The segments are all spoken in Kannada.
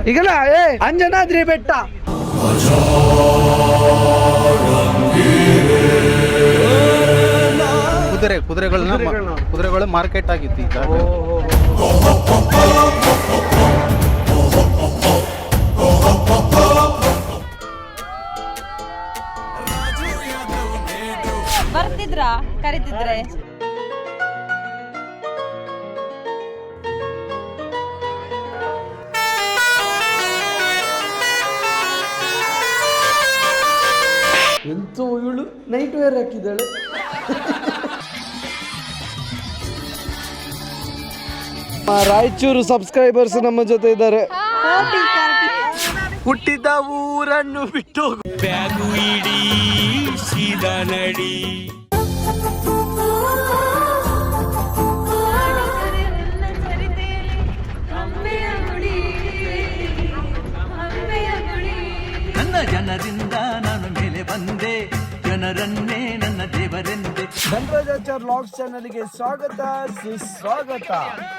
ಈಗಲ್ಲ ಅಂಜನಾದ್ರಿ ಬೆಟ್ಟ. ಕುದುರೆಗಳು ಮಾರ್ಕೆಟ್ ಆಗಿತ್ತು ಈಗ. ಬರ್ತಿದ್ರಾ ಕರೀತಿದ್ರೆ? ಎಂತೋ ಇವಳು ನೈಟ್ ವೇರ್ ಹಾಕಿದ್ದಾಳೆ. ರಾಯಚೂರು ಸಬ್ಸ್ಕ್ರೈಬರ್ಸ್ ನಮ್ಮ ಜೊತೆ ಇದ್ದಾರೆ. ಹುಟ್ಟಿದ ಊರನ್ನು ಬಿಟ್ಟು ಬ್ಯಾಗು ಇಡಿ ಸೀದಾ ನಡಿ. ನನ್ನ ಜನರಿಂದ ನಾನು ಮೇಲೆ ಬಂದೆ, ಜನರನ್ನೇ ನನ್ನ ದೇವರೆಂದೆ. ಧನರಾಜಾಚಾರ್ ವ್ಲಾಗ್ಸ್ ಚಾನಲ್ಗೆ ಸ್ವಾಗತ ಸುಸ್ವಾಗತ.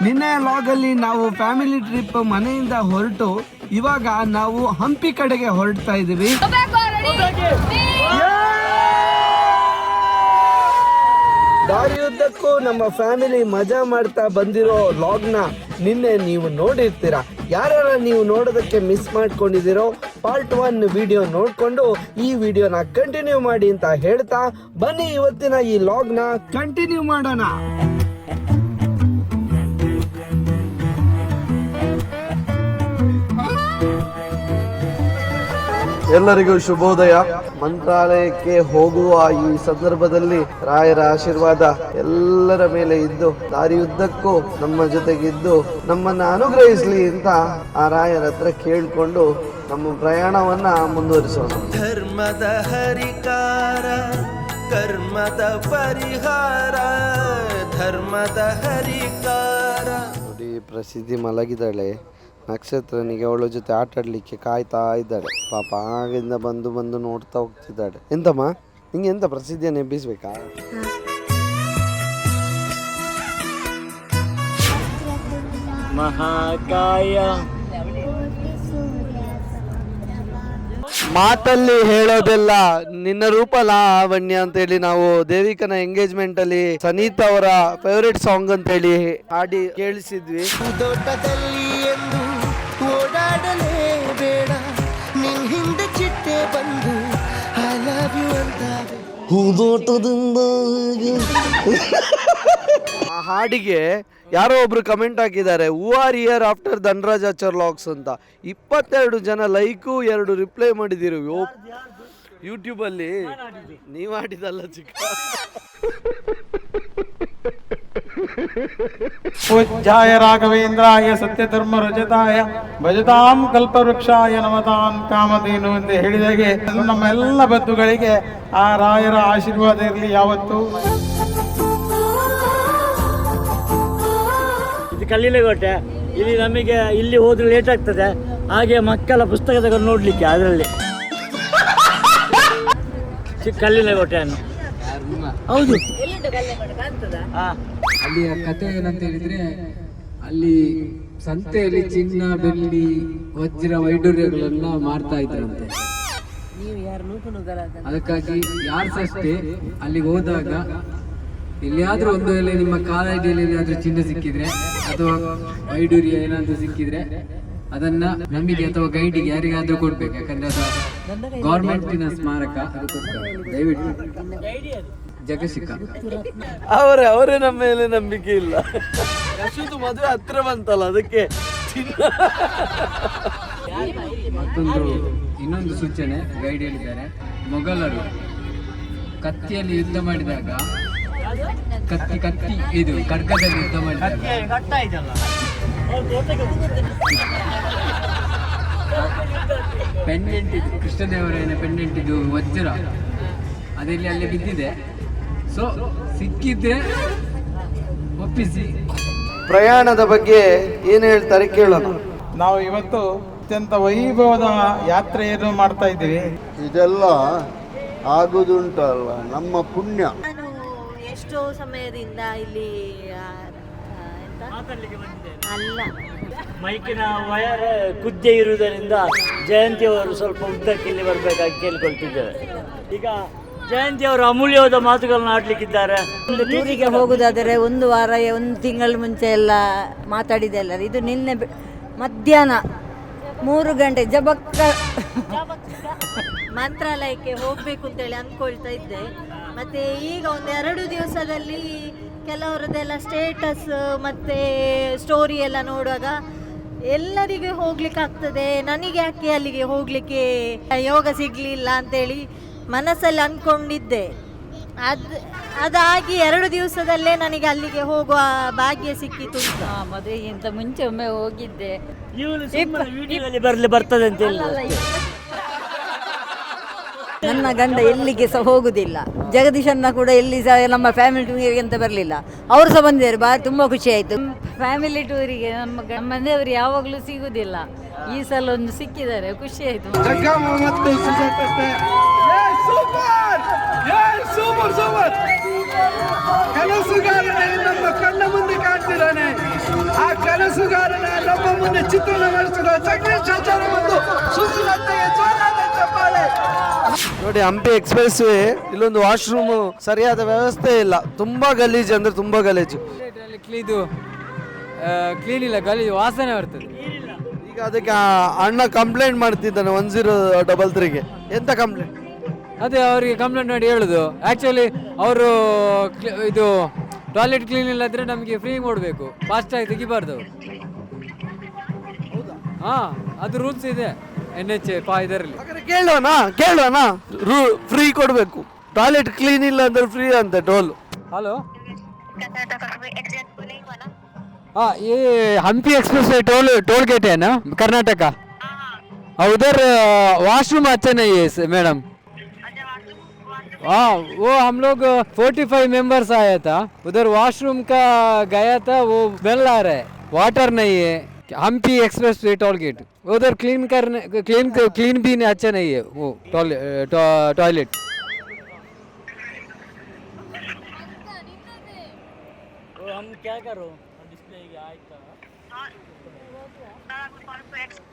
ನಿನ್ನೆ ವ್ಲಾಗ್ ಅಲ್ಲಿ ನಾವು ಫ್ಯಾಮಿಲಿ ಟ್ರಿಪ್ ಮನೆಯಿಂದ ಹೊರಟು ಇವಾಗ ನಾವು ಹಂಪಿ ಕಡೆಗೆ ಹೊರಡ್ತಾ ಇದೀವಿ. ದಾರಿಯುದ್ದಕ್ಕೂ ನಮ್ಮ ಫ್ಯಾಮಿಲಿ ಮಜಾ ಮಾಡ್ತಾ ಬಂದಿರೋ ವ್ಲಾಗ್ನ ನಿನ್ನೆ ನೀವು ನೋಡಿರ್ತೀರಾ. ಯಾರ್ಯಾರ ನೀವು ನೋಡೋದಕ್ಕೆ ಮಿಸ್ ಮಾಡ್ಕೊಂಡಿದ್ದೀರೋ ಪಾರ್ಟ್ 1 ವಿಡಿಯೋ ನೋಡ್ಕೊಂಡು ಈ ವಿಡಿಯೋನ ಕಂಟಿನ್ಯೂ ಮಾಡಿ ಅಂತ ಹೇಳ್ತಾ ಬನ್ನಿ ಇವತ್ತಿನ ಈ ವ್ಲಾಗ್ನ ಕಂಟಿನ್ಯೂ ಮಾಡೋಣ. ಎಲ್ಲರಿಗೂ ಶುಭೋದಯ. ಮಂತ್ರಾಲಯಕ್ಕೆ ಹೋಗುವ ಈ ಸಂದರ್ಭದಲ್ಲಿ ರಾಯರ ಆಶೀರ್ವಾದ ಎಲ್ಲರ ಮೇಲೆ ಇದ್ದು ದಾರಿಯುದ್ದಕ್ಕೂ ನಮ್ಮ ಜೊತೆಗಿದ್ದು ನಮ್ಮನ್ನ ಅನುಗ್ರಹಿಸ್ಲಿ ಅಂತ ಆ ರಾಯರ ಹತ್ರ ಕೇಳ್ಕೊಂಡು ನಮ್ಮ ಪ್ರಯಾಣವನ್ನ ಮುಂದುವರಿಸೋಣ. ಧರ್ಮದ ಹರಿಕಾರ ಕರ್ಮದ ಪರಿಹಾರ, ಧರ್ಮದ ಹರಿಕಾರ. ನೋಡಿ, ಪ್ರಸಿದ್ಧಿ ಮಲಗಿದ್ದಾಳೆ. ನಕ್ಷತ್ರನಿಗೆ ಅವಳ ಜೊತೆ ಆಟ ಆಡ್ಲಿಕ್ಕೆ ಕಾಯ್ತಾ ಇದ್ದಾಳೆ. ಪಾಪ ಆಗಿಂದ ಬಂದು ನೋಡ್ತಾ ಹೋಗ್ತಿದ್ದಾಳೆ. ಎಂತಮ್ಮ ನಿಂಗೆ ಎಂತ ಪ್ರಸಿದ್ಧಿಯನ್ನು ಎಬ್ಬಿಸ್ಬೇಕಾ? ಮಹಾಕಾಯ ಮಾತಲ್ಲಿ ಹೇಳೋದೆಲ್ಲ ನಿನ್ನ ರೂಪ ಲಾವಣ್ಯ ಅಂತ ಹೇಳಿ ನಾವು ದೇವಿಕನ ಎಂಗೇಜ್ಮೆಂಟ್ ಅಲ್ಲಿ ಸನೀತಾ ಅವರ ಫೇವರೇಟ್ ಸಾಂಗ್ ಅಂತ ಹೇಳಿ ಹಾಡಿ ಕೇಳಿಸಿದ್ವಿ. ದೊಡ್ಡದಲ್ಲಿ ಎಂದು ಓಡಾಡಲೇಬೇಡ, ನಿನ್ ಹಿಂದೆ ಚಿಟ್ಟೆ ಬಂದು ಐ ಲವ್ ಯು ಅಂತಾರೆ. ಹೂದೋಟದಿಂದ ಆ ಹಾಡಿಗೆ ಯಾರೋ ಒಬ್ರು ಕಮೆಂಟ್ ಹಾಕಿದ್ದಾರೆ, who are here after Dhanrajachar vlogs ಅಂತ. 22 ಜನ ಲೈಕು 2 ರಿಪ್ಲೈ ಮಾಡಿದಿರಿ ಯೂಟ್ಯೂಬ್ ಅಲ್ಲಿ. ನೀವ್ ಆಡಿದಲ್ಲ ಚಿಕ್ಕ. ಪೂಜ್ಯಾಯ ರಾಘವೇಂದ್ರಾಯ ಸತ್ಯಧರ್ಮ ರಜತಾಯ ಭಜತಾಂ ಕಲ್ಪವೃಕ್ಷಾಯ ನಮತಾಂ ಕಾಮಧೇನು ಅಂತ ಹೇಳಿದಾಗೆ ನಮ್ಮೆಲ್ಲ ಬಂಧುಗಳಿಗೆ ಆ ರಾಯರ ಆಶೀರ್ವಾದ ಇರಲಿ ಯಾವತ್ತು. ಇದು ಕಲ್ಲಿನಕೋಟೆ. ಇಲ್ಲಿ ನಮಗೆ ಇಲ್ಲಿ ಹೋದ್ರೆ ಲೇಟ್ ಆಗ್ತದೆ, ಹಾಗೆ ಮಕ್ಕಳ ಪುಸ್ತಕ ತಗೊಂಡು ನೋಡ್ಲಿಕ್ಕೆ ಅದರಲ್ಲಿ ಕಲ್ಲಿನಕೋಟೆಯನ್ನು. ಹೌದು, ಅಲ್ಲಿಯ ಕಥೆ ಏನಂತ ಹೇಳಿದ್ರೆ, ಅಲ್ಲಿ ಸಂತೆಯಲ್ಲಿ ಚಿನ್ನ ಬೆಳ್ಳಿ ವಜ್ರ ವೈಡೂರ್ಯಗಳೆಲ್ಲ ಮಾರ್ತಾ ಇದ್ರಂತೆ. ಅದಕ್ಕಾಗಿ ಯಾರು ಅಷ್ಟೇ ಅಲ್ಲಿಗೆ ಹೋದಾಗ ಎಲ್ಲಿಯಾದ್ರೂ ಒಂದು ವೇಳೆ ನಿಮ್ಮ ಕಾಲೇಜಲ್ಲಿ ಏನಾದ್ರೂ ಚಿನ್ನ ಸಿಕ್ಕಿದ್ರೆ ಅಥವಾ ವೈಡೂರ್ಯ ಏನಾದ್ರೂ ಸಿಕ್ಕಿದ್ರೆ ಅದನ್ನ ನಮಗೆ ಅಥವಾ ಗೈಡಿಗೆ ಯಾರಿಗಾದ್ರೂ ಕೊಡ್ಬೇಕು. ಯಾಕಂದ್ರೆ ಅದು ಗೌರ್ಮೆಂಟಿನ ಸ್ಮಾರಕ. ಅದಕ್ಕೋಸ್ಕರ ದಯವಿಟ್ಟು ಜಗಶಿಖ ಅವರೇ ನಮ್ಮ ಮೇಲೆ ನಂಬಿಕೆ ಇಲ್ಲ. ಯಶುದು ಮದುವೆ ಹತ್ರ ಬಂತಲ್ಲ ಅದಕ್ಕೆ. ಇನ್ನೊಂದು ಸೂಚನೆ ಗೈಡ್ ಹೇಳಿದ್ದಾರೆ, ಮೊಘಲರು ಕತ್ತಿಯಲ್ಲಿ ಯುದ್ಧ ಮಾಡಿದಾಗ ಕತ್ತಿ ಇದು ಖಡ್ಗದಲ್ಲಿ ಯುದ್ಧ ಮಾಡಿದಾಗ ಪೆಂಡೆಂಟ್ ಇದು ಕೃಷ್ಣದೇವರಾಯನ ಪೆಂಡೆಂಟ್ ಇದು ವಜ್ರ ಅದೆಲ್ಲಿ ಅಲ್ಲಿ ಬಿದ್ದಿದೆ. ಸೊ ಸಿಕ್ಕಿದ್ರೆ ಒಪ್ಪಿಸಿ. ಪ್ರಯಾಣದ ಬಗ್ಗೆ ಏನು ಹೇಳ್ತಾರೆ ಕೇಳೋಣ. ನಾವು ಇವತ್ತು ಅತ್ಯಂತ ವೈಭವದ ಯಾತ್ರೆಯನ್ನು ಮಾಡ್ತಾ ಇದ್ದೀವಿ. ಇದೆಲ್ಲ ಆಗುದುಂಟಲ್ಲ ನಮ್ಮ ಪುಣ್ಯ. ನಾನು ಎಷ್ಟೋ ಸಮಯದಿಂದ ಇಲ್ಲಿ ಅಲ್ಲ ಮೈಕಿನ ವಯರ್ ಕುದ್ದೆ ಇರುವುದರಿಂದ ಜಯಂತಿ ಅವರು ಸ್ವಲ್ಪ ಉದ್ದಕ್ಕೆ ಇಲ್ಲಿ ಬರಬೇಕಾಗಿ ಕೇಳಿಕೊಳ್ತಿದ್ದೇವೆ. ಈಗ ಜಯಂತಿ ಅವರು ಅಮೂಲ್ಯವಾದ ಮಾತುಗಳನ್ನು ಆಡ್ಲಿಕ್ಕಿದ್ದಾರೆ. ಒಂದು ಟೂರಿಗೆ ಹೋಗುದಾದರೆ ಒಂದು ವಾರ ಒಂದು ತಿಂಗಳ ಮುಂಚೆ ಎಲ್ಲ ಮಾತಾಡಿದೆಲ್ಲ. ಇದು ನಿನ್ನೆ ಮಧ್ಯಾಹ್ನ 3 ಗಂಟೆ ಜಬಕ್ಕ ಮಂತ್ರಾಲಯಕ್ಕೆ ಹೋಗಬೇಕು ಅಂತೇಳಿ ಅಂದ್ಕೊಳ್ತಾ ಇದ್ದೆ. ಮತ್ತು ಈಗ ಒಂದು 2 ದಿವಸದಲ್ಲಿ ಕೆಲವರದ್ದೆಲ್ಲ ಸ್ಟೇಟಸ್ ಮತ್ತು ಸ್ಟೋರಿ ಎಲ್ಲ ನೋಡುವಾಗ ಎಲ್ಲರಿಗೆ ಹೋಗ್ಲಿಕ್ಕೆ ಆಗ್ತದೆ, ನನಗೆ ಯಾಕೆ ಅಲ್ಲಿಗೆ ಹೋಗಲಿಕ್ಕೆ ಯೋಗ ಸಿಗಲಿಲ್ಲ ಅಂತೇಳಿ ಮನಸ್ಸಲ್ಲಿ ಅಂದ್ಕೊಂಡಿದ್ದೆ. ಅದಾಗಿ 2 ದಿವಸದಲ್ಲೇ ನನಗೆ ಅಲ್ಲಿಗೆ ಹೋಗುವ ಭಾಗ್ಯ ಸಿಕ್ಕಿತು. ಮದುವೆಗಿಂತ ಮುಂಚೆ ಒಮ್ಮೆ ಹೋಗಿದ್ದೆ. ಬರ್ತದೆ ಅಂತ ಹೇಳಿ ನನ್ನ ಗಂಡ ಎಲ್ಲಿಗೆ ಸಹ ಹೋಗುದಿಲ್ಲ. ಜಗದೀಶನ್ನ ಕೂಡ ಎಲ್ಲಿ ಸಹ ನಮ್ಮ ಫ್ಯಾಮಿಲಿ ಟೂರಿಗೆ ಅಂತ ಬರಲಿಲ್ಲ. ಅವರು ಸಹ ಬಂದಿದ್ದಾರೆ. ತುಂಬ ಖುಷಿ ಆಯಿತು. ಫ್ಯಾಮಿಲಿ ಟೂರಿಗೆ ನಮ್ಮ ಮನೆಯವರು ಯಾವಾಗಲೂ ಸಿಗುದಿಲ್ಲ. ಈ ಸಲ ಒಂದು ಸಿಕ್ಕಿದ್ದಾರೆ, ಖುಷಿ ಆಯ್ತು. ಜಗ್ಗಮ್ಮ ಮತ್ತು ಸುಜಾತತ್ತೆ. Super super. ಕನಸುಗಾರನೇ ನಮ್ಮ ಕಣ್ಣ ಮುಂದೆ ಕಾಣ್ತಿದ್ದಾನೆ. ಆ ಕನಸುಗಾರನ ನಮ್ಮ ಮುಂದೆ ಚಿತ್ರಣ ಮಾಡಿಸಿದ ಜಗದೀಶ್ ಆಚಾರ್ಯ ಮತ್ತು ಸುಜಾತಗೆ ಜೋರಾದ ಚಪ್ಪಾಳೆ. ನೋಡಿ, ಹಂಪಿ ಎಕ್ಸ್ಪ್ರೆಸ್ ವೇ ಇಲ್ಲೊಂದು ವಾಶ್ರೂಮ್ ಸರಿಯಾದ ವ್ಯವಸ್ಥೆ ಇಲ್ಲ. ತುಂಬಾ ಗಲೀಜು ಅಂದ್ರೆ ತುಂಬಾ ಗಲೀಜು. ಕ್ಲೀನ್ ಇಲ್ಲ, ಗಲೀಜು ವಾಸನೆ ಬರ್ತದೆ. ಈಗ ಅದಕ್ಕೆ ಅಣ್ಣ ಕಂಪ್ಲೇಂಟ್ ಮಾಡ್ತಿದ್ದಾನೆ 1033ಗೆ. ಎಂತ ಕಂಪ್ಲೇಂಟ್? ಅದೇ ಅವರಿಗೆ ಕಂಪ್ಲೇಂಟ್ ಮಾಡಿ ಹೇಳುದು. ಆ್ಯಕ್ಚುಲಿ ಅವರು ಇದು ಟಾಯ್ಲೆಟ್ ಕ್ಲೀನ್ ಇಲ್ಲ ಅಂದರೆ ನಮಗೆ ಫ್ರೀ ಕೊಡಬೇಕು, ಫಾಸ್ಟಾಗಿ ತೆಗಿಬಾರ್ದು ಅವರು. ಹಾಂ, ಅದು ರೂಲ್ಸ್ ಇದೆ NH ಇದರಲ್ಲಿ. ಕೇಳುವನಾ ಫ್ರೀ ಕೊಡಬೇಕು. ಟಾಯ್ಲೆಟ್ ಕ್ಲೀನ್ ಇಲ್ಲ ಅಂದ್ರೆ ಫ್ರೀ ಅಂತ ಟೋಲ್. ಹಲೋ, हाँ ये Hampi expressway toll gate है ना कर्नाटका? उधर वॉशरूम अच्छा नहीं है मैडम. हाँ, वो हम लोग 45 मेंबर्स आया था. उधर वॉशरूम का गया था, वो स्मेल आ रहा है, वाटर नहीं है. Hampi expressway toll gate उधर क्लीन भी अच्छा नहीं है वो टॉयलेट. हम क्या करो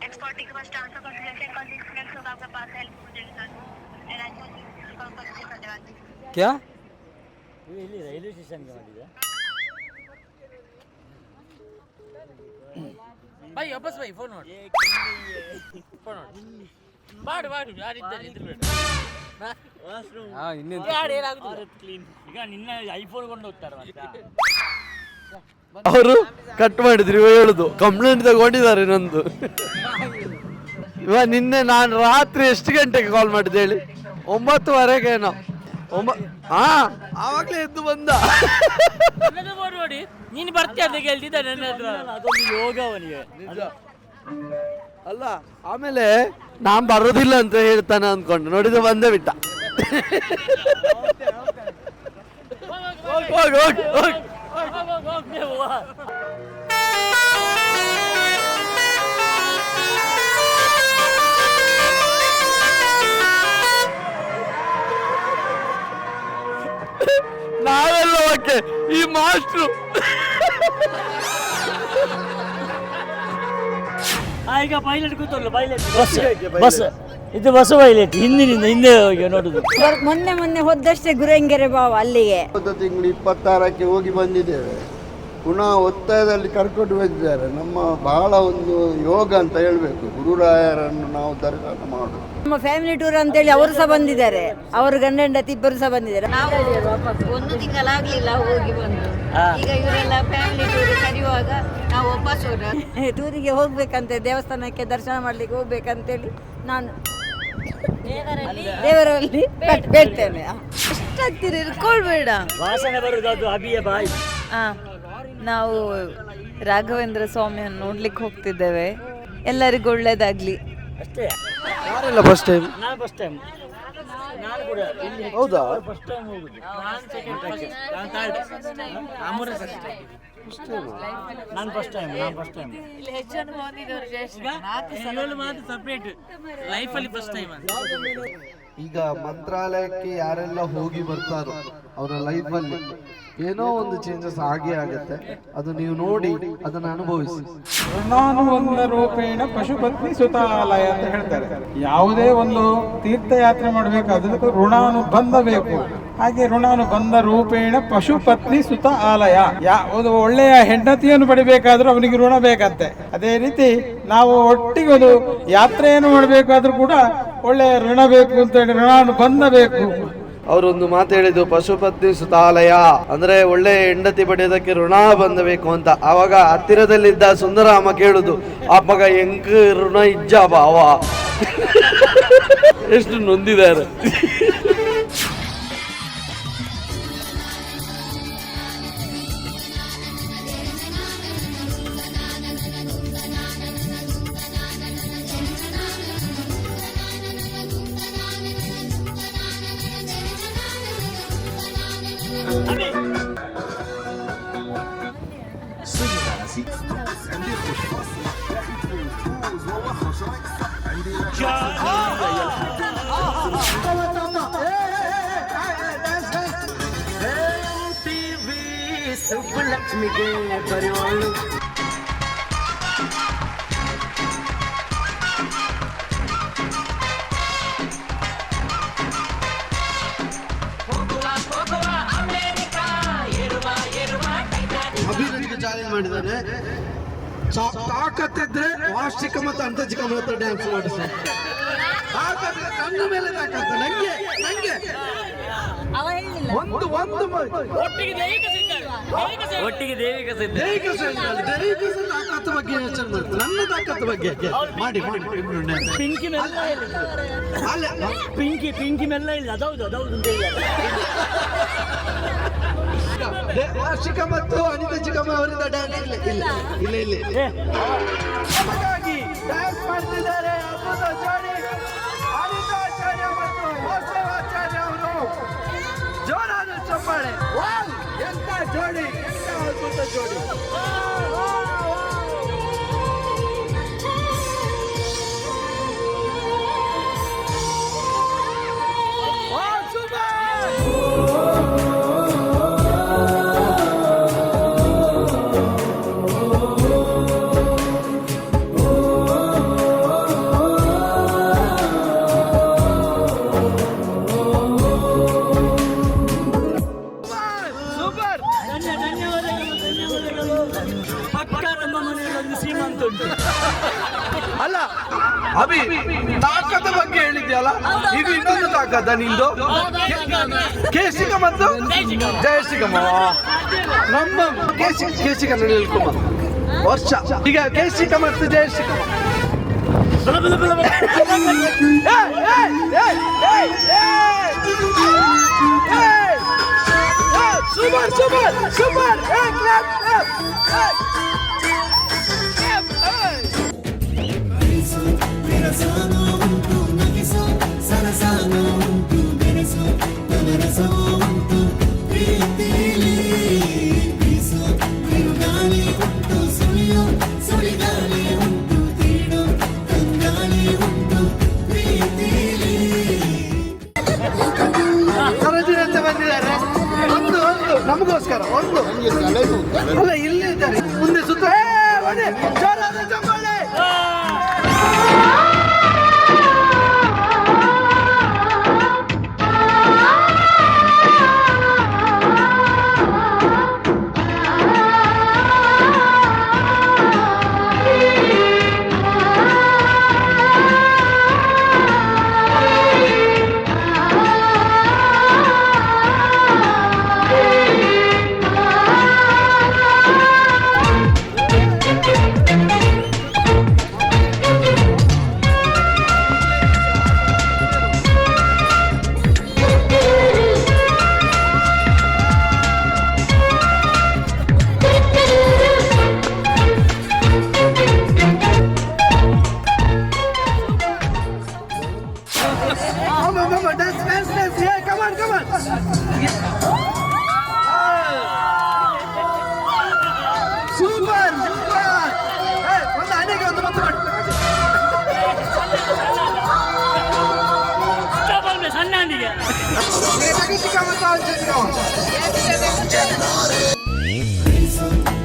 एक्सपोर्टिंग के पास ट्रांसफर कर देते हैं. कल एक्सपीरियंस होगा आपके पास हेल्प हो जाएगी सर. क्या ಇಲ್ಲಿ ರೈಲ್ವೆ ಸ್ಟೇಷನ್ಗೆ ಮಾಡಿದೆ. भाई वापस भाई फोन ನೋಡಿ ಫೋನ್ ಮಾಡಿ ಮಾಡಿ ಯಾರಿದ್ದಾರೆ ಇದ್ರಬೇಡ ವಾಶ್ರೂಮ್. ಹಾಂ, ಇನ್ನೇನು ಯಾರು ಏನಾಗುತ್ತೆ ಕ್ಲೀನ್. ಈಗ ನಿನ್ನ ಐಫೋನ್ ಕೊಂಡು ಹೋಗ್ತಾರೆ ಅಂತ ಅವರು ಕಟ್ ಮಾಡಿದ್ರು. ಇವ ಹೇಳುದು ಕಂಪ್ಲೇಂಟ್ ತಗೊಂಡಿದ್ದಾರೆ ನಂದು. ನಿನ್ನೆ ನಾನು ರಾತ್ರಿ ಎಷ್ಟು ಗಂಟೆಗೆ ಕಾಲ್ ಮಾಡಿದೆ ಹೇಳಿ? 9:30 ಆವಾಗಲೇ ಎದ್ದು ಬಂದ. ನೋಡಿ ನೀನು ಬರ್ತೀಯ ಅಂತ ಕೇಳ್ತಿದ್ದ ನನ್ನ ಹತ್ರ. ಅದೊಂದು ಯೋಗ ಅವನಿಗೆ. ಅಲ್ಲ, ಆಮೇಲೆ ನಾನ್ ಬರೋದಿಲ್ಲ ಅಂತ ಹೇಳ್ತಾನೆ ಅಂದ್ಕೊಂಡು ನೋಡಿದ ಬಂದೇ ಬಿಟ್ಟ. ಹೋಗ್ ನಾವೆಲ್ಲ ಓಕೆ. ಈ ಮಾಸ್ಟ್ರು ಈಗ ಪೈಲಟ್ ಕೂತಲ್ಲ, ಬಸ್ ಇದು ಬಸ್ ಪೈಲಟ್ ಹಿಂದೆ ಹೋಗಿ ನೋಡುದು. ಮೊನ್ನೆ ಹೋದಷ್ಟೇ ಗುರಂಗೆರೆ ಬಾವ ಅಲ್ಲಿಗೆ. ತಿಂಗಳು 26ಕ್ಕೆ ಹೋಗಿ ಬಂದಿದ್ದೇವೆ. ಪುನಃ ಒತ್ತಾಯದಲ್ಲಿ ಕರ್ಕೊಂಡು ಬಂದಿದ್ದಾರೆ. ನಮ್ಮ ಬಹಳ ಒಂದು ಯೋಗ ಅಂತ ಹೇಳಬೇಕು. ಗುರುರಾಯರನ್ನು ನಾವು ದರ್ಶನ ಮಾಡೋದು. ನಮ್ಮ ಫ್ಯಾಮಿಲಿ ಟೂರ್ ಅಂತೇಳಿ ಅವರು ಸಹ ಬಂದಿದ್ದಾರೆ. ಅವರು ಗಂಡ ಹೆಂಡತಿ ಇಬ್ಬರು ಸಹ ಬಂದಿದ್ದಾರೆ. ಒಂದು ತಿಂಗಳಾಗ್ಲಿಲ್ಲ ಹೋಗಿ ಬಂದು. ಈಗ ಇವರೆಲ್ಲ ಫ್ಯಾಮಿಲಿ ಟೂರ್ ಕರೆಯುವಾಗ ನಾವು ವಾಪಸ್ ಹೋದ ಟೂರಿಗೆ ಹೋಗ್ಬೇಕಂತೆ, ದೇವಸ್ಥಾನಕ್ಕೆ ದರ್ಶನ ಮಾಡ್ಲಿಕ್ಕೆ ಹೋಗ್ಬೇಕಂತೇಳಿ ನಾನು ದೇವರಲ್ಲಿ ಬೇಡ್ತೇನೆ. ಎಷ್ಟಾಗ್ತೀರ ಇರ್ಕೊಳ್ಬೇಡ. ವಾಸನೆ ಬರುದು ಅದು ಅಭಿಯ ಬಾಯಿ. ನಾವು ರಾಘವೇಂದ್ರ ಸ್ವಾಮಿಯನ್ನು ನೋಡ್ಲಿಕ್ಕೆ ಹೋಗ್ತಿದ್ದೇವೆ. ಎಲ್ಲರಿಗೂ ಒಳ್ಳೇದಾಗ್ಲಿ ಅಷ್ಟೇ. ಯಾರೆಲ್ಲ ಫಸ್ಟ್ ಟೈಮ್? ನಾನು ಫಸ್ಟ್ ಟೈಮ್. ನಾನು ಕೂಡ ಇಲ್ಲಿ ಹೌದಾ? ಫಸ್ಟ್ ಟೈಮ್ ಹೋಗುದು. ನಾನು ಸೆಕೆಂಡ್ ನಾನು ಥರ್ಡ್ ಆಮೂರ ನಾನು ಫಸ್ಟ್ ಟೈಮ್. ಇಲ್ಲಿ ಹೆಚ್ಚು ಅನುಭವ ಹೊಂದಿದವರು ಮಾತು ಸಪ್ರೇಟ್ ಲೈಫಲ್ಲಿ ಫಸ್ಟ್ ಟೈಮ್ ಅಂತ. ಈಗ ಮಂತ್ರಾಲಯಕ್ಕೆ ಯಾರೆಲ್ಲ ಹೋಗಿ ಬರ್ತಾರೋ ಅವರ ಲೈಫಲ್ಲಿ ಏನೋ ಒಂದು ಚೇಂಜಸ್ ಆಗೇ ಆಗುತ್ತೆ. ಅದು ನೀವು ನೋಡಿ ಅದನ್ನು ಅನುಭವಿಸಿ. ಋಣಾನುಬಂಧ ರೂಪೇಣ ಪಶುಪತ್ನಿ ಸುತಾಲಯ ಅಂತ ಹೇಳ್ತಾರೆ. ಯಾವುದೇ ಒಂದು ತೀರ್ಥಯಾತ್ರೆ ಮಾಡಬೇಕಾದ್ರೆ ಋಣಾನುಬಂಧ ಬೇಕು. ಹಾಗೆ ಋಣಾನುಬಂಧ ರೂಪೇಣ ಪಶುಪತ್ನಿ ಸುತ ಆಲಯ. ಒಂದು ಒಳ್ಳೆಯ ಹೆಂಡತಿಯನ್ನು ಪಡಿಬೇಕಾದ್ರೂ ಅವನಿಗೆ ಋಣ ಬೇಕಂತೆ. ಅದೇ ರೀತಿ ನಾವು ಒಟ್ಟಿಗೆ ಒಂದು ಯಾತ್ರೆಯನ್ನು ಮಾಡಬೇಕಾದ್ರೂ ಕೂಡ ಒಳ್ಳೆಯ ಋಣ ಬೇಕು ಅಂತ ಹೇಳಿ ಋಣಾನುಬಂಧ ಬೇಕು. ಅವರೊಂದು ಮಾತು ಹೇಳಿದ್ದು, ಪಶುಪತ್ನಿ ಸುತಾಲಯ ಅಂದ್ರೆ ಒಳ್ಳೆ ಹೆಂಡತಿ ಪಡೆಯೋದಕ್ಕೆ ಋಣ ಬಂದಬೇಕು ಅಂತ. ಆವಾಗ ಹತ್ತಿರದಲ್ಲಿದ್ದ ಸುಂದರಾಮ ಕೇಳುದು, ಆ ಮಗ ಹೆಂಗ್ ಋಣ ಇಜ್ಜ ಬಾವ ಎಷ್ಟು ನೊಂದಿದ್ದಾರೆ. ಸುಬ್ಬಲಕ್ಷ್ಮಿಗೆ ಬರೆಯೋಳು ಅಭಿನಂದನೆ ಚಾಲೆಂಜ್ ಮಾಡಿದ್ದಾರೆ. ತಾಕತ್ತಿದ್ರೆ ವಾರ್ಷಿಕ ಮತ್ತು ಅಂತರ್ಜಿಕ ಮಾತ್ರ ಡ್ಯಾನ್ಸ್ ಮಾಡಿಸಿ. ನನ್ನ ಮೇಲೆ ತಾಕತ್ತು ನಂಗೆ ಒಂದು ಒಟ್ಟಿಗೆ ದೈವಿಕ ಸಿದ್ಧ. ತಾಕತ್ತು ಬಗ್ಗೆ ಯೋಚನೆ ಮಾಡ್ತಾರೆ. ನನ್ನ ತಾಕತ್ತು ಬಗ್ಗೆ ಮಾಡಿ ಪಿಂಕಿ ಮೆಲ್ಲ ಇಲ್ಲ. ಅದೌದು ಅಂತ ಹೇಳಿ ವಾರ್ಷಿಕ ಮತ್ತು ಅನಿತಜಿಕಮ್ಮ ಅವರಿಂದ ಡ್ಯಾನ್ಸ್ ಇಲ್ಲ ಹಾಗಾಗಿ ಡ್ಯಾನ್ಸ್ ಮಾಡ್ತಿದ್ದಾರೆ ಅದ್ಭುತ ಜೋಡಿ ಅನಿತಾಚಾರ್ಯ ಮತ್ತು ವಾಸವಾಚಾರ್ಯ ಅವರು. ಜೋರಾದ ಚಪ್ಪಾಳೆ. ಎಂತ ಜೋಡಿ, ಎಂತ ಅದ್ಭುತ ಜೋಡಿ. ಅಲ್ಲ ಅಭಿ, ತಾಕದ ಬಗ್ಗೆ ಹೇಳಿದ್ಯಲ್ಲ, ಇದು ಇನ್ನೊಂದು ತಾಕದ ನಿಂದು. ಕೇಸಿಕ ಮತ್ತು ಜಯಶ್ರೀಕಮ್ಮ, ನಮ್ಮ ಕೇಸಿಕ ನಿಲ್ಕುಮ ವರ್ಷ ಈಗ ಕೇಸಿಕ ಮತ್ತು ಜಯಶ್ರೀಕಮ್ಮ. ಸೂಪರ್ ಬಂದಿದ್ದಾರೆ. ಒಂದು ನಮಗೋಸ್ಕರ ಒಂದು ಅಲ್ಲ, ಇಲ್ಲೇ ಇದ್ದಾರೆ ಮುಂದೆ ಸುತ್ತ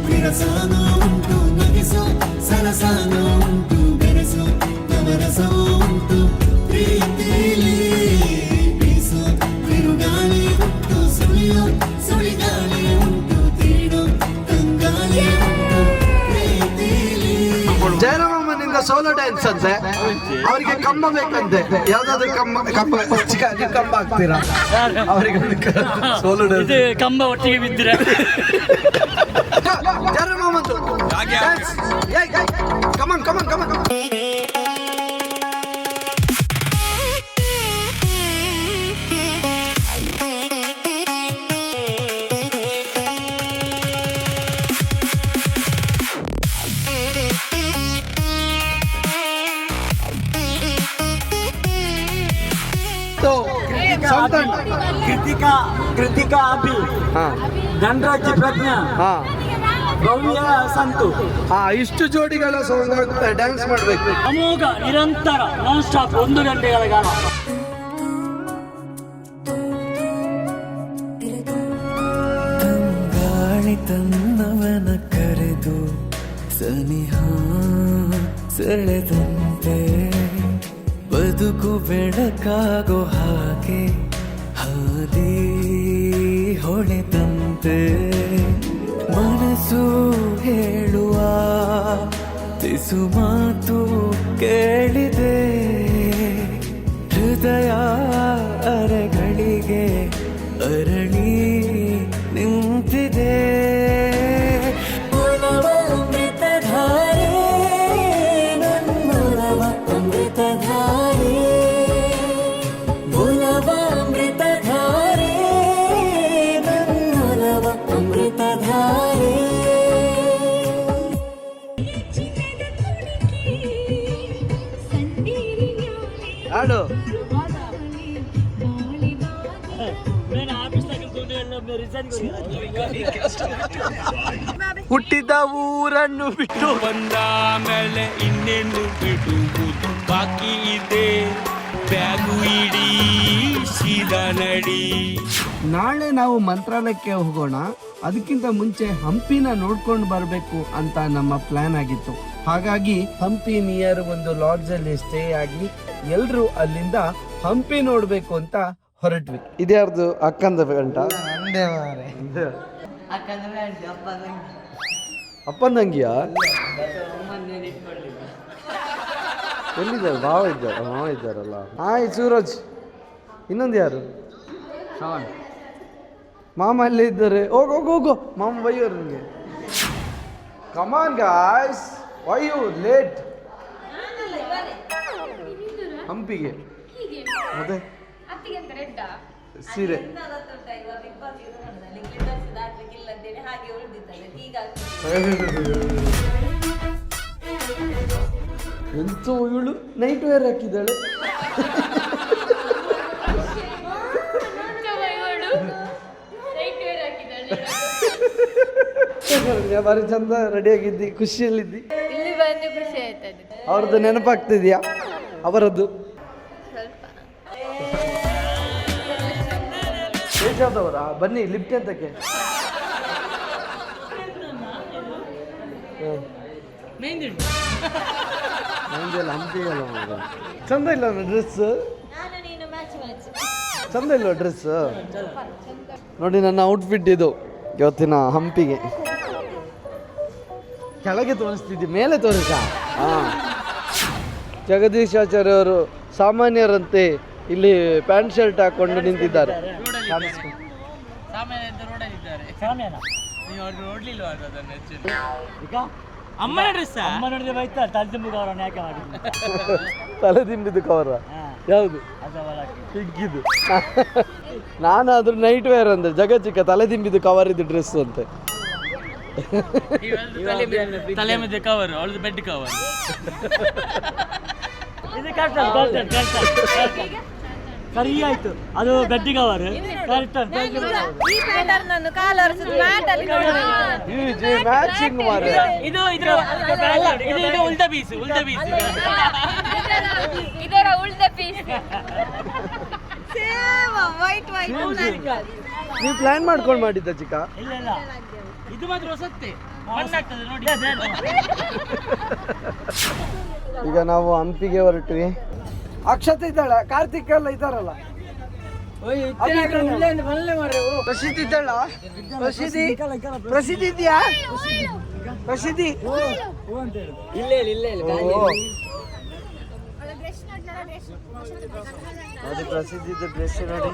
ವಿರಸಾನ ಉಂಟು ನಗಿಸೋ ಸರಸಾನ ಉಂಟು ಬೆರೆಸೋ ನವರಸೋ ಉಂಟು ಪ್ರೀತಿಲಿ ಬೀಸೋ ಬಿರುಗಾಳಿ ಉಂಟು ಸುಳಿಯೋ ಸುಳಿಗಾಳಿ ಉಂಟು ತೀಡೋ ತಂಗಾಳಿ ಉಂಟು ಪ್ರೀತಿಲಿ. ಜಯರಾಮನಿಂದ ಸೋಲೋ ಡ್ಯಾನ್ಸ್ ಅಂತೆ, ಅವರಿಗೆ ಕಂಬ ಬೇಕಂತೆ. ಯಾವ್ದಾದ್ರು ಕಂಬ ಹಾಕ್ತೀರಾ ಅವರಿಗೆ? ಸೋಲೋ ಇದು ಕಂಬ ಒಟ್ಟಿಗೆ ಬಿದ್ದರೆ ಜಯರಾಮಂದು come on come on come on. Kritika Abhi, Dhanraj Pragnya, Bhavya Santu, ಇಷ್ಟು ಜೋಡಿಗಳ ಡ್ಯಾನ್ಸ್ ಮಾಡ್ಬೇಕು. ಅಮೋಘ ನಿರಂತರ ನಾನ್ ಸ್ಟಾಪ್ 1 ಗಂಟೆಗಳ ಕಾಲ. ಗಾಳಿ ತನ್ನವನ ಕರೆದು ಸನಿಹ ಸೆಳೆದಂತೆ ಬದುಕು ಬೆಳಕಾಗೋ ಹಾಗೆ ಹಾದಿ ಹೊಳೆದಂತೆ ಮನಸ್ಸು ಹೇಳುವ ತಿಸು ಮಾತು ಕೇಳಿದೆ ಹೃದಯ ಅರೆಗಳಿಗೆ ಅರಳಿ ನಿಂತಿದೆ. ಅಮೃತಧಾರೆ ನನ್ನೊಲವ ಅಮೃತಧಾರೆ ಒಲವ ಅಮೃತಧಾರೆ ನನ್ನೊಲವ ಅಮೃತಧಾರೆ. ಹಾಡು ಹುಟ್ಟಿದ ಊರನ್ನು ಬಿಟ್ಟು ಬಂದ ಮೇಲೆ ಇನ್ನೇನು ಬಿಡುವುದು ಬಾಕಿ ಇದೆ, ಬ್ಯಾಗು ಇಡೀ ಸೀದಾ ನಡಿ. ನಾಳೆ ನಾವು ಮಂತ್ರಾಲಯಕ್ಕೆ ಹೋಗೋಣ. ಅದಕ್ಕಿಂತ ಮುಂಚೆ ಹಂಪಿನ ನೋಡ್ಕೊಂಡು ಬರಬೇಕು ಅಂತ ನಮ್ಮ ಪ್ಲಾನ್ ಆಗಿತ್ತು. ಹಾಗಾಗಿ ಹಂಪಿ ನಿಯರ್ ಒಂದು ಲಾಡ್ಜ್ ಅಲ್ಲಿ ಸ್ಟೇ ಆಗಿ ಎಲ್ರು ಅಲ್ಲಿಂದ ಹಂಪಿ ನೋಡ್ಬೇಕು ಅಂತ ಹೊರಟ್ವಿ. ಇದ್ಯಾರ್ದು ಅಕ್ಕಂದ ಗಂಟ? ಅಪ್ಪಂದಂಗಿಯ ಎಲ್ಲಿದ್ದಾರೆ? ಭಾವ ಇದ್ದಾರಲ್ಲ. ಹಾಯ್ ಸೂರಜ್. ಇನ್ನೊಂದು ಯಾರು? ಮಾಮ ಅಲ್ಲೇ ಇದ್ದಾರೆ. ಹೋಗೋ ಮಾಮ ಬೈಯೋರು ನಿಮಗೆ. ಕಮಾನ್ ಗಾಯ್ಸ್, ವೈ ಯು ಲೇಟ್? ಹಂಪಿಗೆ ಮತ್ತೆ ಸೀರೆ ಎಂತೋ ಇವಳು ನೈಟ್ ವೇರ್ ಹಾಕಿದ್ದಾಳೆ. ಬಾರಿ ಚಂದ ರೆಡಿಯಾಗಿದ್ದಿ, ಖುಷಿಯಲ್ಲಿದ್ದಿ. ಅವ್ರದ್ದು ನೆನಪಾಗ್ತಿದ್ಯಾ? ಅವರದ್ದು ಬೇಜಾದವರ? ಬನ್ನಿ ಲಿಫ್ಟ್ ಅಂತಕ್ಕೆ. ಚಂದ ಇಲ್ಲ ಡ್ರೆಸ್? ಚಂದ ಇಲ್ಲ ಡ್ರೆಸ್? ನೋಡಿ ನನ್ನ ಔಟ್ಫಿಟ್ ಇದು ಇವತ್ತಿನ ಹಂಪಿಗೆ. ಕೆಳಗೆ ತೋರಿಸ್ತಿದ್ದಿ, ಮೇಲೆ ತೋರಿಸ. ಜಗದೀಶಾಚಾರ್ಯ ಅವರು ಸಾಮಾನ್ಯರಂತೆ ಇಲ್ಲಿ ಪ್ಯಾಂಟ್ ಶರ್ಟ್ ಹಾಕೊಂಡು ನಿಂತಿದ್ದಾರೆ. ತಲೆ ತಿಂಬಿದ್ದು ಕವರ ಯಾವುದು? ಹಿಗ್ಗಿದ್ದು. ನಾನಾದ್ರೂ ನೈಟ್ ವೇರ್ ಅಂದ್ರೆ ಜಗಚಿಕ್ಕ ತಲೆ ತಿಂಬಿದ್ದು ಕವರ್ ಇದ್ದು ಡ್ರೆಸ್ ಅಂತೆ. ತಲೆ ಮೇಲೆ ಕವರ್, ಅವಳದು ಬೆಡ್ ಕವರ್. ಸರಿ ಆಯ್ತು, ಅದು ಬೆಡ್ಡಿ ಕವರ್. ಮ್ಯಾಚಿಂಗ್ ಮಾರ. ಇದು ಉಲ್ಟಾ ಪೀಸ್, ಉಲ್ಟಾ ಪೀಸ್. ಇದರ ಉಲ್ಟಾ ಪೀಸ್. ವೈಟ್ ನೀವು ಪ್ಲಾನ್ ಮಾಡ್ಕೊಂಡು ಮಾಡಿದ್ದ ಚಿಕ್ಕ? ಇಲ್ಲ ಇಲ್ಲ, ಇದು ಮಾತ್ರ ಹೊಸತ್ತೆ, ಮಣ್ಣಾಗ್ತದೆ ನೋಡಿ. ಈಗ ನಾವು ಹಂಪಿಗೆ ಹೊರಟ್ವಿ. ಅಕ್ಷತೆ ಇದ್ದಾಳ, ಕಾರ್ತಿಕ್ ಎಲ್ಲ ಇದ್ದಾರಲ್ಲ, ಪ್ರಸಿದ್ಧಿ ಇದ್ದಾಳ? ಪ್ರಸಿದ್ಧಿ ಇದೆಯಾ? ಪ್ರಸಿದ್ಧಿ ಅದು ಪ್ರಸಿದ್ಧಿ ಡ್ರೆಸ್ ನೋಡಿ.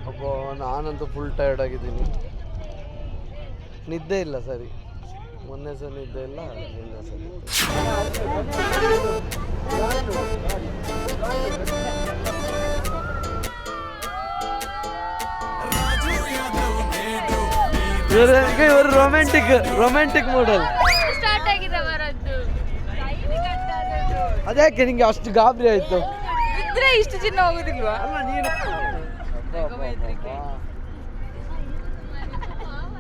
ಅಬ್ಬ, ನಾನಂತೂ ಫುಲ್ ಟಯರ್ಡ್ ಆಗಿದ್ದೀನಿ. ನಿದ್ದೆ ಇಲ್ಲ ಸರಿ, ಮೊನ್ನೆ ಸಹ ನಿದ್ದೆ ಇಲ್ಲ, ನಿನ್ನೆ ಸರಿ. ಇವರು ರೊಮ್ಯಾಂಟಿಕ್ ಮಾಡಲ್. ಅದ್ಯಾಕೆ ನಿಂಗೆ ಅಷ್ಟು ಗಾಬರಿ ಆಯ್ತು? ಇಷ್ಟು ಚಿನ್ನ ಹೋಗುದಿಲ್ವಾ? ಅಲ್ಲ ನೀನು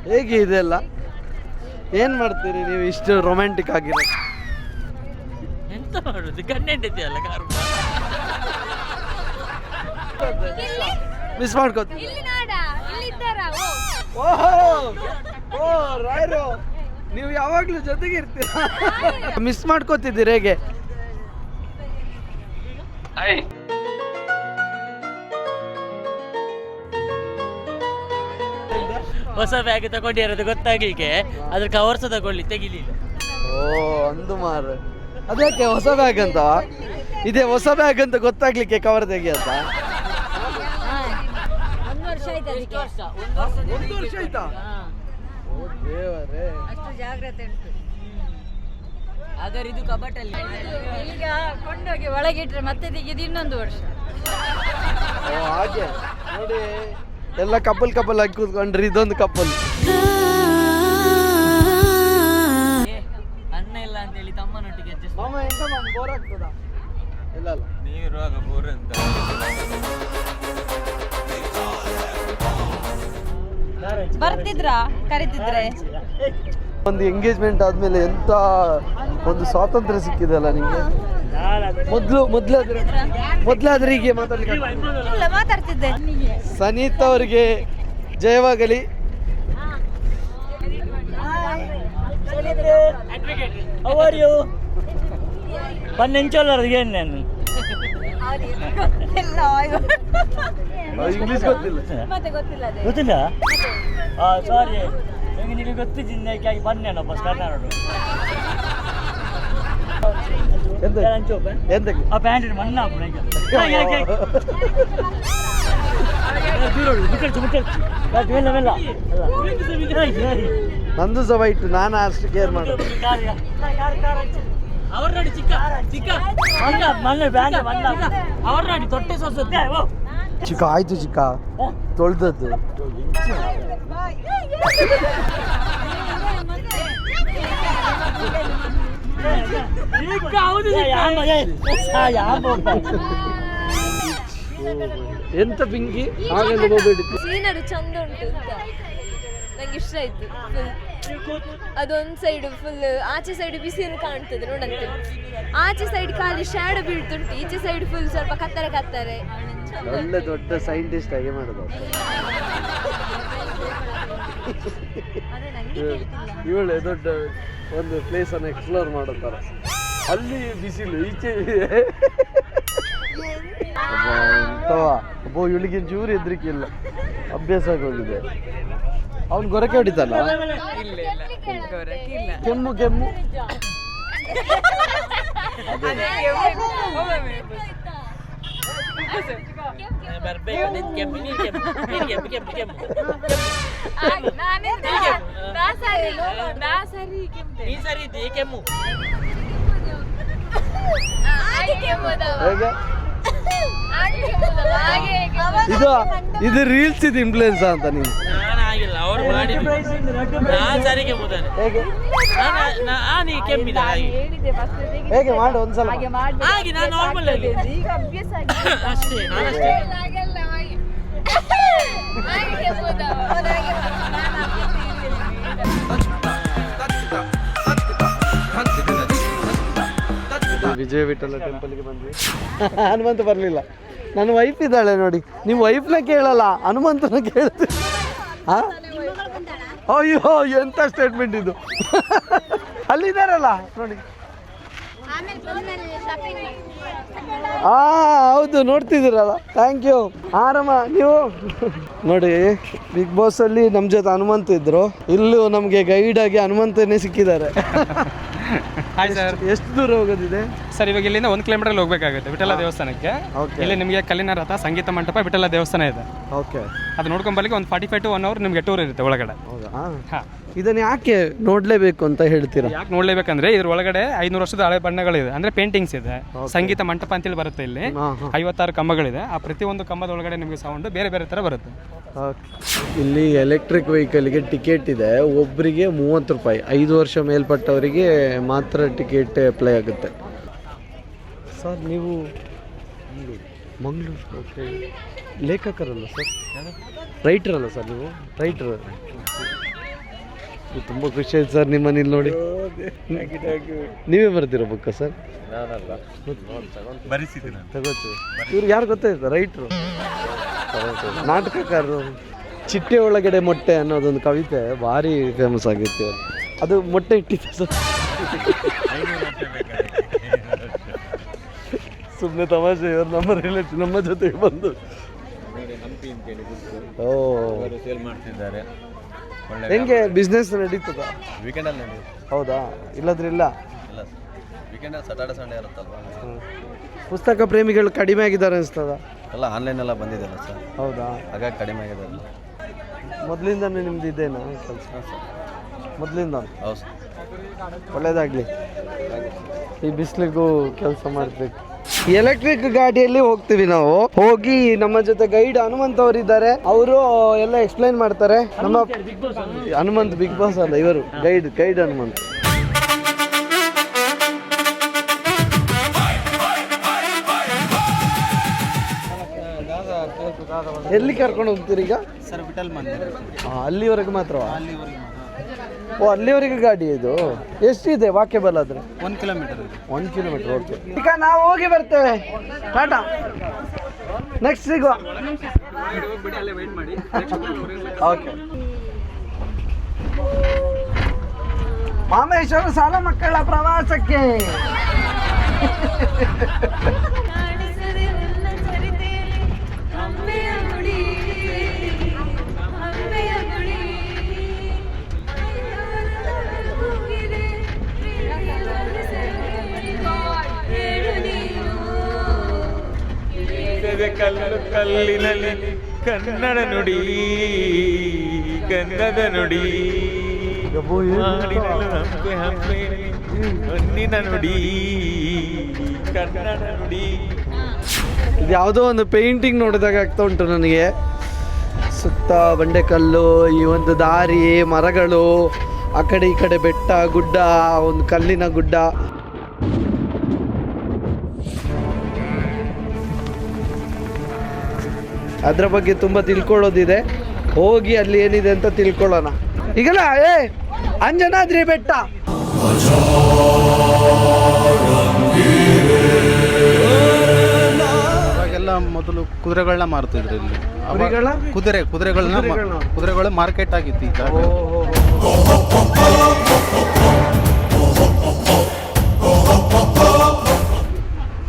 ಹೇಗೆ ಇದೆಲ್ಲ ಏನ್ ಮಾಡ್ತೀರಿ ನೀವು ಇಷ್ಟು ರೊಮ್ಯಾಂಟಿಕ್ ಆಗಿರೋ? ಎಂತ ಮಾಡುದು, ಗಂಡೆಂಡತಿ ಅಲ್ಲ ಕಾರು. ಮಿಸ್ ಮಾಡ್ಕೋತೀನಿ. ಓ ರಾಯರು, ನೀವು ಯಾವಾಗ್ಲೂ ಜೊತೆಗೆ ಇರ್ತೀರಾ. ಮಿಸ್ ಮಾಡ್ಕೋತಿದ್ದೀರಿ ಹೇಗೆ? ಹೊಸ ಬ್ಯಾಗ್ ತಗೊಂಡಿರೋದು ಗೊತ್ತಾಗ್ಲಿಕ್ಕೆ ಅದ್ರ ಕವರ್ಸ ತಗೊಳ್ಳಿ, ತೆಗಿಲಿಲ್ಲ. ಓ ಅಂದು ಮಾರ, ಅದಕ್ಕೆ ಹೊಸ ಬ್ಯಾಗ್ ಅಂತ ಇದೆ. ಹೊಸ ಬ್ಯಾಗ್ ಅಂತ ಗೊತ್ತಾಗ್ಲಿಕ್ಕೆ ಕವರ್ ತೆಗಿ ಅಂತ. 1 ವರ್ಷ ಆಯ್ತು ಅದಕ್ಕೆ. 1 ವರ್ಷ ಆಯ್ತಾ? ಓ ದೇವರೇ, ಅಷ್ಟು ಜಾಗ್ರತೆ ಉಂಟು. ಹಾಗಾದ್ರೆ ಇದು ಕಬಟಲ್ಲಿ ಈಗ ಕೊಂಡೋಗಿ ಒಳಗಿಟ್ರೆ ಮತ್ತೆ ತೆಗೆದು 1 ವರ್ಷ. ಓ ಹಾಗೆ ನೋಡಿ, ಎಲ್ಲ ಕಪಲ್ ಆಗಿ ಕೂತ್ಕೊಂಡ್ರಿ, ಇದೊಂದು ಕಪಲ್. ಅನ್ನ ಇಲ್ಲ ಅಂತ ಹೇಳಿ ತಮ್ಮನೊಟ್ಟಿಗೆ adjust ಮಾಮ ಎಂತ ಮಾಮ, ಬೋರ್ ಆಗ್ತದ? ಇಲ್ಲ ಅಲ್ಲ, ನೀರುವಾಗ ಬೋರ್ ಅಂತ. ಬರ್ತಿದ್ರಾ ಕರಿತಿದ್ರೆ? ಒಂದು ಎಂಗೇಜ್ಮೆಂಟ್ ಆದ್ಮೇಲೆ ಎಂತ ಒಂದು ಸ್ವಾತಂತ್ರ್ಯ ಸಿಕ್ಕಿದೆ ಅಲ್ಲ ನಿಮ್ಗೆ. ಮೊದ್ಲಾದ್ರೆ ಹೀಗೆ ಮಾತಾಡ್ಲಿಕ್ಕೆ ಇಲ್ಲ, ಮಾತಾಡ್ತಿದ್ದೆ. ಸನೀತ್ ಅವರಿಗೆ ಜಯವಾಗಲಿ. ಪನ್ನೆಂಚೋಲ್ಲರಿಗೆ ನಾನು ಇಂಗ್ಲಿಷ್ ಗೊತ್ತಿಲ್ಲ. ಮತ್ತೆ ಗೊತ್ತಿಲ್ಲ ಅದೇ. ಗೊತ್ತಿಲ್ಲ? ಸಾರಿ, ನಿಮಗೆ ಗೊತ್ತಿದ್ದಕ್ಕಾಗಿ ಬನ್ನೇನೋ ಬಸ್ ಕರ್ನಾಟಕ. ಎಂತಕ್ಕೆ? ಆ ಪ್ಯಾಂಟ್ ಮಣ್ಣ ನಂದು ಸಹ ವೈಟ್, ನಾನು ಅಷ್ಟು ಕೇರ್ ಮಾಡೋದು. ಅವ್ರ ನೋಡಿ ಚಿಕ್ಕ ಚಿಕ್ಕ ಮಣ್ಣು ಬ್ಯಾಂಕ್ ಮಣ್ಣ ಅವ್ರ ನೋಡಿ ತೊಟ್ಟೆ ಸೊಸತ್ತೆ. ಚಿಕ್ಕ ಆಯ್ತು ಚಿಕ್ಕ, ತೊಳ್ದದ್ದು. ಎಂತ ಪಿಂಕಿ ಹಾಗೆಲ್ಲ ಹೋಗ್ಬೇಡಿ. ಸೀನರಿ ಚಂದ ಉಂಟು ಅಂತ ನಂಗೆ ಇಷ್ಟ ಆಯ್ತು. ಅದೊಂದು ಸೈಡ್ ಫುಲ್, ಆಚೆ ಸೈಡ್ ಬಿಸಿಲು ಕಾಣ್ತದೆ ನೋಡಂತೆ, ಆಚೆ ಸೈಡ್ ಖಾಲಿ ಶ್ಯಾಡೋ ಬೀಳ್ತುಂಟು, ಈಚೆ ಸೈಡ್ ಫುಲ್ ಸ್ವಲ್ಪ ಕತ್ತರೆ. ಒಳ್ಳೆ ದೊಡ್ಡ ಸೈಂಟಿಸ್ಟ್ ಆಗಿ ಮಾಡೋದು. ಇವಳೆ ದೊಡ್ಡ ಒಂದು ಪ್ಲೇಸ್ ಅನ್ನು ಎಕ್ಸ್ಪ್ಲೋರ್ ಮಾಡುತ್ತಾರ. ಅಲ್ಲಿ ಬಿಸಿಲು, ಈಚೆ ಅಬ್ಬೋ ಇವಳಿಗೆ ಚೂರು ಹೆದರಿಕಿಲ್ಲ, ಅಭ್ಯಾಸ ಆಗೋಗಿದೆ. ಅವ್ನು ಗೊರಕೆ ಹೊಡಿತಾನ. ಕೆಮ್ಮು ಬರ್ಬೇಕು ನೀ ಸರಿ ಇದ್ದಿ ಕೆಮ್ಮು. ಇದು ರೀಲ್ಸ್ ಇದು ಇನ್ಫ್ಲುಯೆನ್ಸ್ ಅಂತ ನೀನು. ನಾನಾಗಿಲ್ಲ, ಅವ್ರು ಮಾಡಿ ನಾನು ಸರಿ ಕೆಮ್ಮುದಾನೆ. ನೀ ಕೆಮ್ಮಿದ ಹೇಗೆ ಮಾಡು ಒಂದ್ಸಲ. ಹಾಗೆ ನಾನು ನಾರ್ಮಲ್ ಆಗಿ ಅಷ್ಟೇ, ನಾನಷ್ಟೇ. ವಿಜಯ ವಿಠಲ ಟೆಂಪಲ್ಗೆ ಬಂದ್ವಿ. ಹನುಮಂತ ಬರಲಿಲ್ಲ. ನನ್ನ ವೈಫ್ ಇದ್ದಾಳೆ ನೋಡಿ, ನಿಮ್ಮ ವೈಫ್ನ ಕೇಳಲ್ಲ, ಹನುಮಂತನ ಕೇಳ್ತೀವಿ. ಹಾಂ, ಅಯ್ಯೋ ಎಂಥ ಸ್ಟೇಟ್ಮೆಂಟ್ ಇದು. ಅಲ್ಲಿದ್ದಾರಲ್ಲ ನೋಡಿ. ಹೌದು, ನೋಡ್ತಿದ್ದೀರಲ್ಲ. Thank you. ಆರಾಮ ನೀವು ನೋಡಿ. ಬಿಗ್ ಬಾಸ್ ಅಲ್ಲಿ ನಮ್ಮ ಜೊತೆ ಹನುಮಂತ ಇದ್ರು, ಇಲ್ಲೂ ನಮಗೆ ಗೈಡ್ ಆಗಿ ಹನುಮಂತನೇ ಸಿಕ್ಕಿದ್ದಾರೆ. Hi sir. ಎಷ್ಟು ದೂರ ಹೋಗೋದಿದೆ ಸರ್? ಇವಾಗ ಇಲ್ಲಿಂದ 1 ಕಿಲೋಮೀಟರ್ ಹೋಗ್ಬೇಕಾಗುತ್ತೆ ವಿಠಲ ದೇವಸ್ಥಾನಕ್ಕೆ. ಇಲ್ಲಿ ನಿಮಗೆ ಕಲ್ಲಿನ ರಥ, ಸಂಗೀತ ಮಂಟಪ, ವಿಠಲ ದೇವಸ್ಥಾನ ಇದೆ. ಓಕೆ, ಅದು ನೋಡ್ಕೊಂಡ್ ಬರ್ಲಿಕ್ಕೆ ಒಂದು 45 to 1 hour ನಿಮಗೆ ಟೂರ್ ಇರುತ್ತೆ ಒಳಗಡೆ. ಹೌದಾ? ಹಾಂ. ಇದನ್ನ ಯಾಕೆ ನೋಡ್ಲೇಬೇಕು ಅಂತ ಹೇಳ್ತೀರಾ? ಯಾಕೆ ನೋಡ್ಲೇಬೇಕಂದ್ರೆ ಇದ್ರ ಒಳಗಡೆ 500 ವರ್ಷದ ಹಳೆ ಬಣ್ಣಗಳಿದೆ, ಅಂದ್ರೆ ಪೇಂಟಿಂಗ್ಸ್ ಇದೆ. ಸಂಗೀತ ಮಂಟಪ ಅಂತೇಳಿ ಬರುತ್ತೆ. ಇಲ್ಲಿ 56 ಕಂಬಗಳಿದೆ. ಆ ಪ್ರತಿಯೊಂದು ಕಂಬದ ಒಳಗಡೆ ನಿಮಗೆ ಸೌಂಡ್ ಬೇರೆ ಬೇರೆ ತರ ಬರುತ್ತೆ. ಇಲ್ಲಿ ಎಲೆಕ್ಟ್ರಿಕ್ ವೆಹಿಕಲ್ಗೆ ಟಿಕೆಟ್ ಇದೆ, ಒಬ್ಬರಿಗೆ 30 ರೂಪಾಯಿ. 5 ವರ್ಷ ಮೇಲ್ಪಟ್ಟವರಿಗೆ ಮಾತ್ರ ಟಿಕೆಟ್ ಅಪ್ಲೈ ಆಗುತ್ತೆ. ಸರ್ ನೀವು ಮಂಗಳೂರು, ಓಕೆ, ಲೇಖಕರಲ್ಲ ಸರ್? ರೈಟರ್ ಅಲ್ಲ ಸರ್ ನೀವು? ರೈಟರ್. ತುಂಬ ಖುಷಿ ಆಯ್ತು ಸರ್ ನಿಮ್ಮನ್ನ ಇಲ್ಲಿ ನೋಡಿ. ನೀವೇ ಬರ್ತೀರ ಬುಕ್ಕ ಸರ್? ತಗೋತೀವಿ. ಇವ್ರಿಗೆ ಯಾರು ಗೊತ್ತಾಯ್ತು? ರೈಟ್ರು, ನಾಟಕಕಾರರು. ಚಿಟ್ಟೆ ಒಳಗಡೆ ಮೊಟ್ಟೆ ಅನ್ನೋದೊಂದು ಕವಿತೆ ಭಾರಿ ಫೇಮಸ್ ಆಗಿತ್ತು. ಅದು ಮೊಟ್ಟೆ ಇಟ್ಟಿತ್ತು ಸರ್. ಸುಮ್ಮನೆ ತಮಾಷೆ. ಇವರು ನಮ್ಮ ರಿಲೇಟಿವ್ ನಮ್ಮ ಜೊತೆಗೆ ಬಂದು ಸೇಲ್ ಮಾಡ್ತಿದ್ದಾರೆ. ಹೆಂಗೆ ಬಿಸ್ನೆಸ್ ನಡೀತದ? ವೀಕೆಂಡಲ್ಲಿ ಹೌದಾ? ಇಲ್ಲದ್ರೆ ಇಲ್ಲ. ಇಲ್ಲ, ವೀಕೆಂಡಲ್ಲಿ ಸಾಟರ್ಡೆ ಸಂಡೇ ಇರುತ್ತಲ್ವ. ಪುಸ್ತಕ ಪ್ರೇಮಿಗಳು ಕಡಿಮೆ ಆಗಿದ್ದಾರೆ ಅನಿಸ್ತದ? ಎಲ್ಲ ಆನ್ಲೈನ್ ಎಲ್ಲ ಬಂದಿದೆಯಲ್ಲ ಸರ್. ಹೌದಾ? ಹಾಗಾಗಿ ಕಡಿಮೆ ಆಗಿದೆ. ಮೊದಲಿಂದನೂ ನಿಮ್ದು ಇದೇನಾ ಕೆಲಸ? ಮೊದಲಿಂದ? ಹೌದು ಸರ್. ಒಳ್ಳೇದಾಗಲಿ. ಈ ಬಿಸಿಲಿಗೂ ಕೆಲಸ ಮಾಡಬೇಕು. ಎಲೆಕ್ಟ್ರಿಕ್ ಗಾಡಿಯಲ್ಲಿ ಹೋಗ್ತೀವಿ ನಾವು. ಹೋಗಿ ನಮ್ಮ ಜೊತೆ ಗೈಡ್ ಹನುಮಂತ್ ಅವರು ಇದ್ದಾರೆ. ಅವರು ಎಲ್ಲ ಎಕ್ಸ್ಪ್ಲೈನ್ ಮಾಡ್ತಾರೆ. ನಮ್ಮ ಹನುಮಂತ್ ಬಿಗ್ ಬಾಸ್ ಅಲ್ಲ, ಇವರು ಗೈಡ್ ಹನುಮಂತ್. ಎಲ್ಲಿ ಕರ್ಕೊಂಡು ಹೋಗ್ತೀರಿ ಈಗ? ಸರ್ ವಿಠಲ್ ಮಂದಿರ. ಅಲ್ಲಿವರೆಗೆ ಮಾತ್ರವಾ? ಓ, ಅಲ್ಲಿವರೆಗೆ ಗಾಡಿ ಇದು? ಎಷ್ಟಿದೆ ವಾಕ್ಯಬಲ್ ಆದ್ರೆ? 1 ಕಿಲೋಮೀಟರ್. 1 ಕಿಲೋಮೀಟರ್. ಓಕೆ, ಈಗ ನಾವು ಹೋಗಿ ಬರ್ತೇವೆ. ಟಾಟಾ, ನೆಕ್ಸ್ಟ್ ಸಿಗುವ. ಓಕೆ. ಮಾಮೇಶ್ವರ ಸಾಲ ಮಕ್ಕಳ ಪ್ರವಾಸಕ್ಕೆ. ಕಲ್ಲು ಕಲ್ಲಿನಲ್ಲಿ ಕನ್ನಡ ನುಡಿ, ಕನ್ನಡ ನುಡಿ, ಹಂಪೆ ಹಂಪೆ ಹೊನ್ನಿನ ನುಡಿ, ಕನ್ನಡ ನುಡಿ. ಇದು ಯಾವುದೋ ಒಂದು ಪೇಂಟಿಂಗ್ ನೋಡಿದಾಗ ಆಗ್ತಾ ಉಂಟು ನನಗೆ. ಸುತ್ತ ಬಂಡೆಕಲ್ಲು, ಈ ಒಂದು ದಾರಿ, ಮರಗಳು, ಆ ಕಡೆ ಈ ಕಡೆ ಬೆಟ್ಟ ಗುಡ್ಡ, ಒಂದು ಕಲ್ಲಿನ ಗುಡ್ಡ. ಅದರ ಬಗ್ಗೆ ತುಂಬ ತಿಳ್ಕೊಳ್ಳೋದಿದೆ. ಹೋಗಿ ಅಲ್ಲಿ ಏನಿದೆ ಅಂತ ತಿಳ್ಕೊಳ್ಳೋಣ. ಈಗಲ್ಲ ಅಂಜನಾದ್ರಿ ಬೆಟ್ಟ. ಅವಾಗೆಲ್ಲ ಮೊದಲು ಕುದುರೆಗಳನ್ನ ಮಾರ್ತಿದ್ರು ಇಲ್ಲಿ. ಕುದುರೆಗಳು ಮಾರ್ಕೆಟ್ ಆಗಿತ್ತು. ಈಗ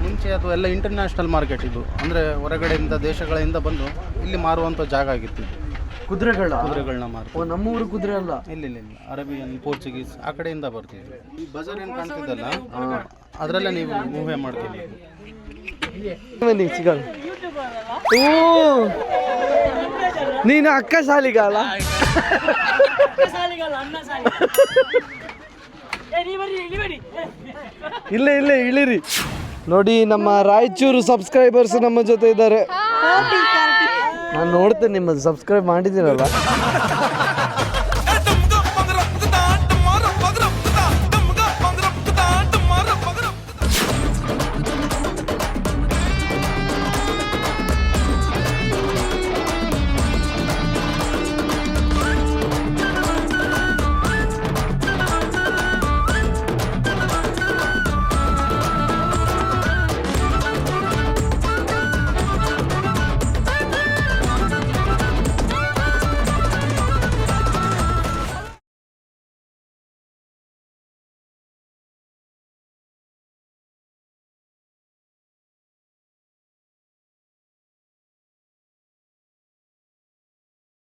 ಮುಂಚೆ ಅದು ಎಲ್ಲ ಇಂಟರ್ನ್ಯಾಷನಲ್ ಮಾರ್ಕೆಟ್ ಇದು. ಅಂದರೆ ಹೊರಗಡೆಯಿಂದ ದೇಶಗಳಿಂದ ಬಂದು ಇಲ್ಲಿ ಮಾರುವಂಥ ಜಾಗ ಆಗಿತ್ತು ಇದು. ಕುದುರೆಗಳನ್ನ ಮಾರ್ತೀವಿ. ನಮ್ಮೂರು ಕುದುರೆ ಅಲ್ಲ? ಇಲ್ಲ, ಅರೇಬಿಯನ್, ಪೋರ್ಚುಗೀಸ್ ಆ ಕಡೆಯಿಂದ ಬರ್ತೀವಿ. ಈ ಬಜಾರ್ ಏನು ಕಾಣ್ತಿದ್ದಲ್ಲ, ಅದರಲ್ಲೇ ನೀವು ಊಹೆ ಮಾಡ್ತೀವಿ. ಸಿಗಲ್ಲ. ನೀನು ಅಕ್ಕ ಸಾಲಿಗಾಲ? ಇಲ್ಲ ಇಳಿರಿ. ನೋಡಿ, ನಮ್ಮ ರಾಯಚೂರು ಸಬ್ಸ್ಕ್ರೈಬರ್ಸ್ ನಮ್ಮ ಜೊತೆ ಇದ್ದಾರೆ. ನಾನು ನೋಡ್ತೇನೆ, ನಿಮ್ಮದು ಸಬ್ಸ್ಕ್ರೈಬ್ ಮಾಡಿದ್ದೀರಲ್ಲ.